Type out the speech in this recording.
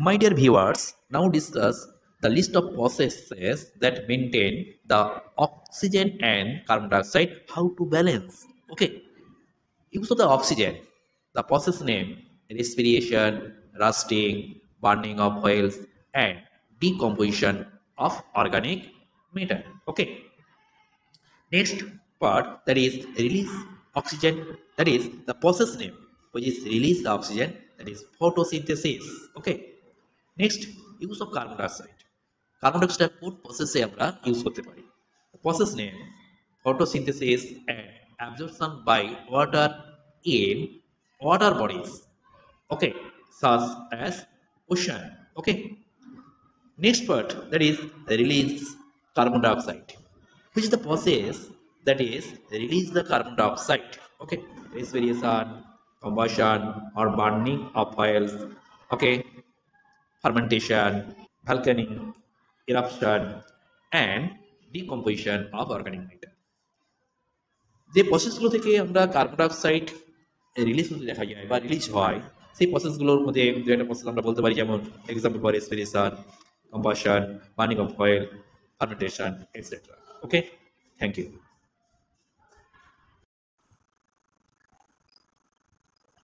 My dear viewers, now discuss the list of processes that maintain the oxygen and carbon dioxide, how to balance. Okay, use of the oxygen, the process name, respiration, rusting, burning of oils, and decomposition of organic matter. Okay, next part, that is release oxygen, that is the process name, which is release the oxygen, that is photosynthesis. Okay, next, use of carbon dioxide. Carbon dioxide কোন প্রসেসে আমরা use করতে পারি? Process name photosynthesis and absorption by water in water bodies. Okay, such as ocean. Okay, next part, that is release carbon dioxide, which is the process that is release the carbon dioxide. Okay, respiration, combustion or burning of oils. Okay, fermentation, volcanic eruption, and decomposition of organic matter. যে প্রসেসগুলো থেকে আমরা carbon dioxide release হতে দেখা যায় বা release হয়, সেই প্রসেসগুলোর মধ্যে দু একটা প্রসেস আমরা বলতে পারি, যেমন example for respiration, combustion, burning of oil, fermentation, etcetera. Okay, thank you.